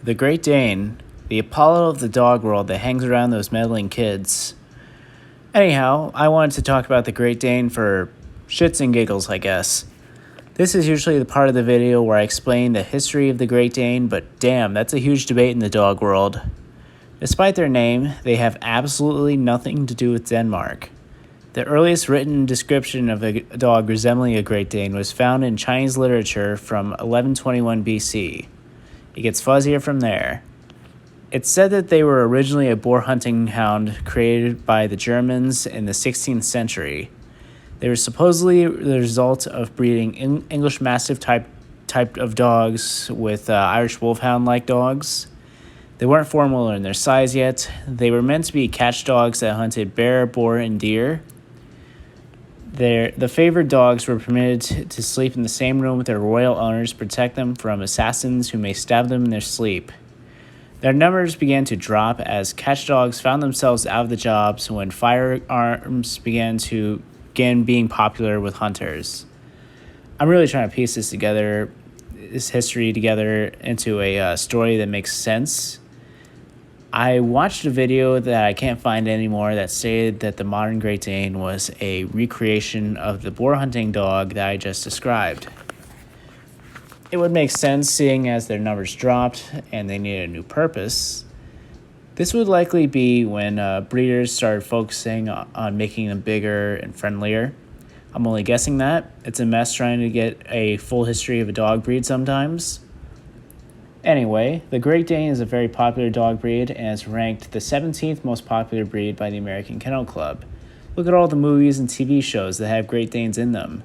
The Great Dane, the Apollo of the dog world that hangs around those meddling kids. Anyhow, I wanted to talk about the Great Dane for shits and giggles, I guess. This is usually the part of the video where I explain the history of the Great Dane, but damn, that's a huge debate in the dog world. Despite their name, they have absolutely nothing to do with Denmark. The earliest written description of a dog resembling a Great Dane was found in Chinese literature from 1121 BC. It gets fuzzier from there. It's said that they were originally a boar hunting hound created by the Germans in the 16th century. They were supposedly the result of breeding English Mastiff type of dogs with Irish Wolfhound-like dogs. They weren't formal in their size yet. They were meant to be catch dogs that hunted bear, boar, and deer. The favored dogs were permitted to sleep in the same room with their royal owners to protect them from assassins who may stab them in their sleep. Their numbers began to drop as catch dogs found themselves out of the jobs when firearms began being popular with hunters. I'm really trying to piece this history together into a story that makes sense. I watched a video that I can't find anymore that stated that the modern Great Dane was a recreation of the boar hunting dog that I just described. It would make sense seeing as their numbers dropped and they needed a new purpose. This would likely be when breeders started focusing on making them bigger and friendlier. I'm only guessing that. It's a mess trying to get a full history of a dog breed sometimes. Anyway, the Great Dane is a very popular dog breed and is ranked the 17th most popular breed by the American Kennel Club. Look at all the movies and TV shows that have Great Danes in them.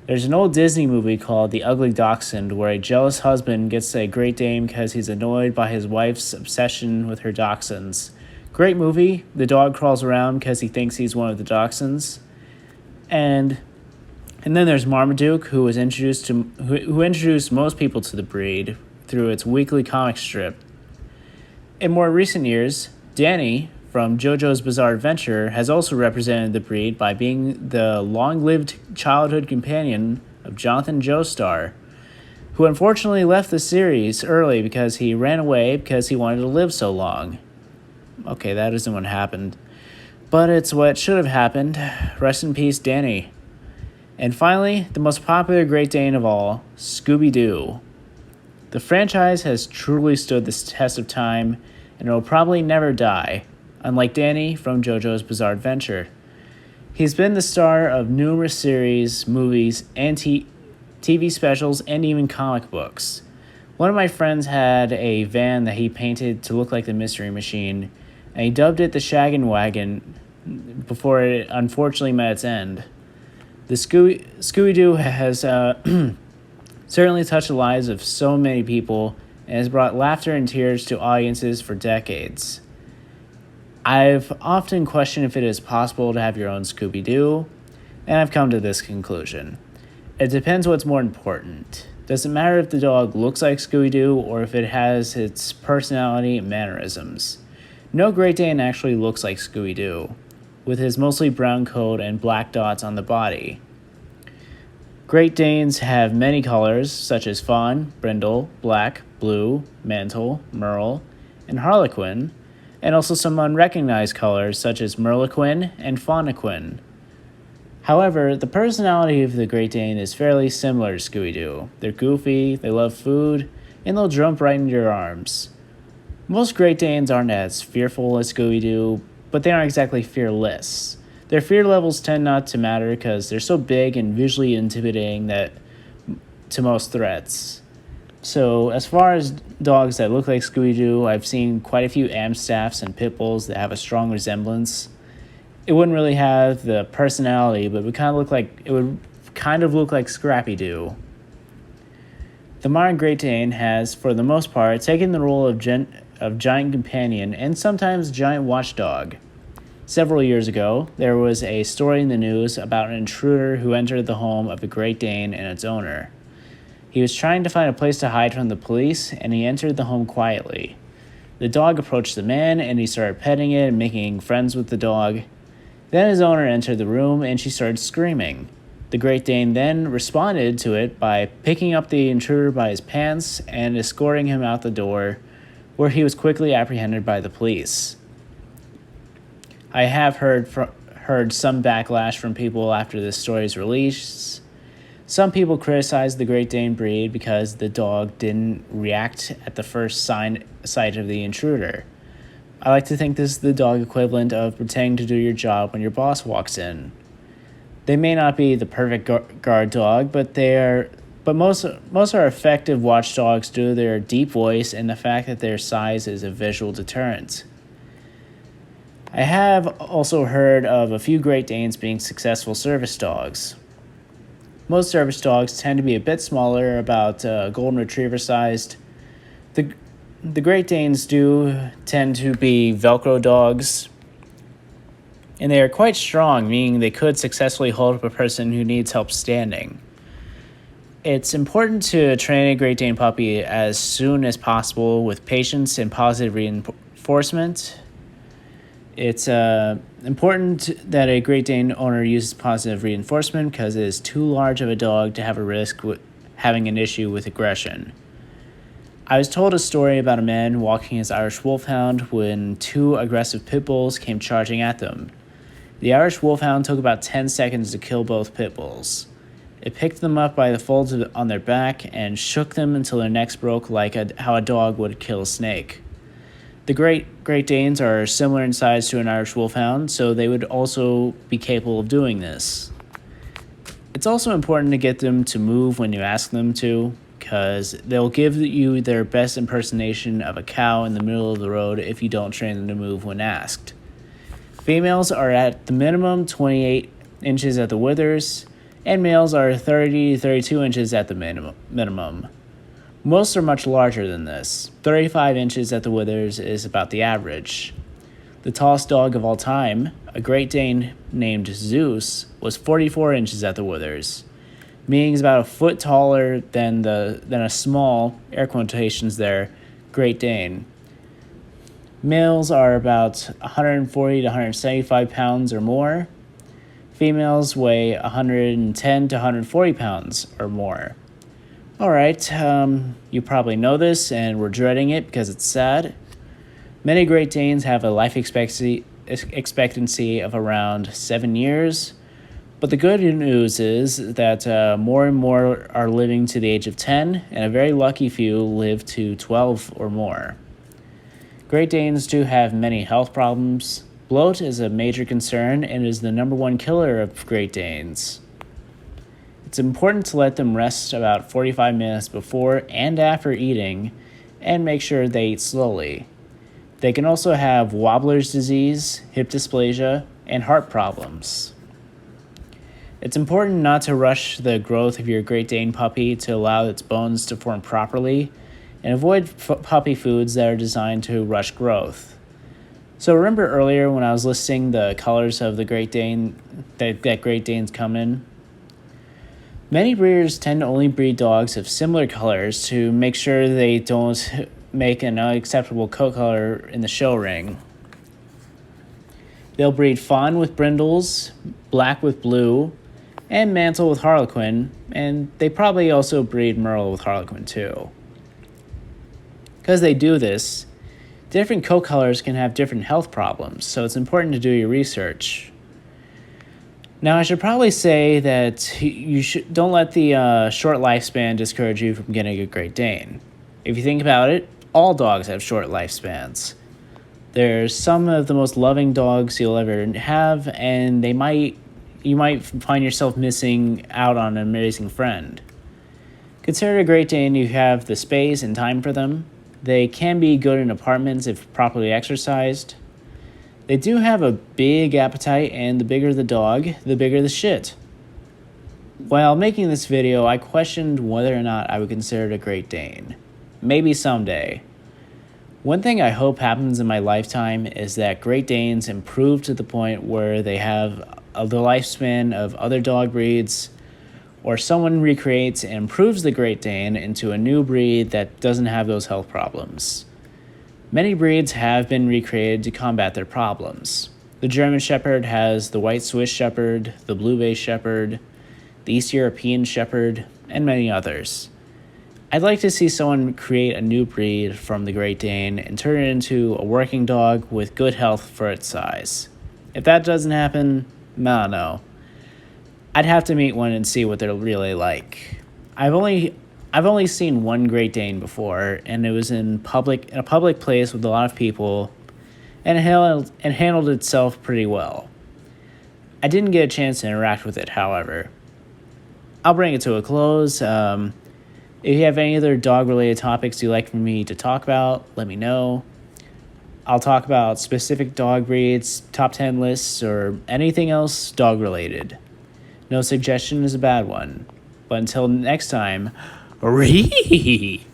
There's an old Disney movie called The Ugly Dachshund where a jealous husband gets a Great Dane because he's annoyed by his wife's obsession with her dachshunds. Great movie. The dog crawls around because he thinks he's one of the dachshunds. And then there's Marmaduke, who introduced most people to the breed through its weekly comic strip. In more recent years, Dane from JoJo's Bizarre Adventure has also represented the breed by being the long-lived childhood companion of Jonathan Joestar, who unfortunately left the series early because he ran away because he wanted to live so long. Okay, that isn't what happened. But it's what should have happened. Rest in peace, Dane. And finally, the most popular Great Dane of all, Scooby-Doo. The franchise has truly stood the test of time, and it will probably never die, unlike Dane from JoJo's Bizarre Adventure. He's been the star of numerous series, movies, and TV specials, and even comic books. One of my friends had a van that he painted to look like the Mystery Machine, and he dubbed it the Shaggin' Wagon before it unfortunately met its end. The Scooby-Doo has certainly touched the lives of so many people and has brought laughter and tears to audiences for decades. I've often questioned if it is possible to have your own Scooby-Doo, and I've come to this conclusion. It depends what's more important. Does it matter if the dog looks like Scooby-Doo or if it has its personality and mannerisms? No Great Dane actually looks like Scooby-Doo, with his mostly brown coat and black dots on the body. Great Danes have many colors, such as fawn, brindle, black, blue, mantle, merle, and harlequin, and also some unrecognized colors, such as merlequin and faunequin. However, the personality of the Great Dane is fairly similar to Scooby-Doo. They're goofy, they love food, and they'll jump right into your arms. Most Great Danes aren't as fearful as Scooby-Doo, but they aren't exactly fearless. Their fear levels tend not to matter because they're so big and visually intimidating to most threats. So, as far as dogs that look like Scooby-Doo, I've seen quite a few Amstaffs and Pit Bulls that have a strong resemblance. It wouldn't really have the personality, but it would kind of look like Scrappy-Doo. The modern Great Dane has, for the most part, taken the role of giant companion and sometimes giant watchdog. Several years ago, there was a story in the news about an intruder who entered the home of a Great Dane and its owner. He was trying to find a place to hide from the police, and he entered the home quietly. The dog approached the man, and he started petting it and making friends with the dog. Then his owner entered the room, and she started screaming. The Great Dane then responded to it by picking up the intruder by his pants and escorting him out the door, where he was quickly apprehended by the police. I have heard some backlash from people after this story's release. Some people criticized the Great Dane breed because the dog didn't react at the first sight of the intruder. I like to think this is the dog equivalent of pretending to do your job when your boss walks in. They may not be the perfect guard dog, but most are effective watchdogs due to their deep voice and the fact that their size is a visual deterrent. I have also heard of a few Great Danes being successful service dogs. Most service dogs tend to be a bit smaller, about golden retriever sized. The Great Danes do tend to be Velcro dogs, and they are quite strong, meaning they could successfully hold up a person who needs help standing. It's important to train a Great Dane puppy as soon as possible with patience and positive reinforcement. It's important that a Great Dane owner uses positive reinforcement because it is too large of a dog to have a risk with having an issue with aggression. I was told a story about a man walking his Irish Wolfhound when two aggressive pit bulls came charging at them. The Irish Wolfhound took about 10 seconds to kill both pit bulls. It picked them up by the folds on their back and shook them until their necks broke like how a dog would kill a snake. The Great Danes are similar in size to an Irish Wolfhound, so they would also be capable of doing this. It's also important to get them to move when you ask them to, because they'll give you their best impersonation of a cow in the middle of the road if you don't train them to move when asked. Females are at the minimum 28 inches at the withers, and males are 30 to 32 inches at the minimum. Most are much larger than this. 35 inches at the withers is about the average. The tallest dog of all time, a Great Dane named Zeus, was 44 inches at the withers, meaning he's about a foot taller than a small, air quotations there, Great Dane. Males are about 140 to 175 pounds or more. Females weigh 110 to 140 pounds or more. All right, you probably know this, and we're dreading it because it's sad. Many Great Danes have a life expectancy of around 7 years, but the good news is that more and more are living to the age of 10, and a very lucky few live to 12 or more. Great Danes do have many health problems. Bloat is a major concern and is the number one killer of Great Danes. It's important to let them rest about 45 minutes before and after eating, and make sure they eat slowly. They can also have wobbler's disease, hip dysplasia, and heart problems. It's important not to rush the growth of your Great Dane puppy to allow its bones to form properly, and avoid puppy foods that are designed to rush growth. So remember earlier when I was listing the colors of the Great Dane that Great Danes come in? Many breeders tend to only breed dogs of similar colors to make sure they don't make an unacceptable coat color in the show ring. They'll breed fawn with brindles, black with blue, and mantle with harlequin, and they probably also breed merle with harlequin too. Because they do this, different coat colors can have different health problems, so it's important to do your research. Now, I should probably say that you don't let the short lifespan discourage you from getting a Great Dane. If you think about it, all dogs have short lifespans. They're some of the most loving dogs you'll ever have, and you might find yourself missing out on an amazing friend. Consider a Great Dane you have the space and time for them. They can be good in apartments if properly exercised. They do have a big appetite, and the bigger the dog, the bigger the shit. While making this video, I questioned whether or not I would consider it a Great Dane. Maybe someday. One thing I hope happens in my lifetime is that Great Danes improve to the point where they have the lifespan of other dog breeds, or someone recreates and improves the Great Dane into a new breed that doesn't have those health problems. Many breeds have been recreated to combat their problems. The German Shepherd has the White Swiss Shepherd, the Blue Bay Shepherd. the East European Shepherd, and many others. I'd like to see someone create a new breed from the Great Dane and turn it into a working dog with good health for its size. If that doesn't happen, I don't know. I'd have to meet one and see what they're really like. I've only seen one Great Dane before, and it was in a public place with a lot of people, and it handled itself pretty well. I didn't get a chance to interact with it, however. I'll bring it to a close. If you have any other dog-related topics you'd like for me to talk about, let me know. I'll talk about specific dog breeds, top 10 lists, or anything else dog-related. No suggestion is a bad one. But until next time, ree!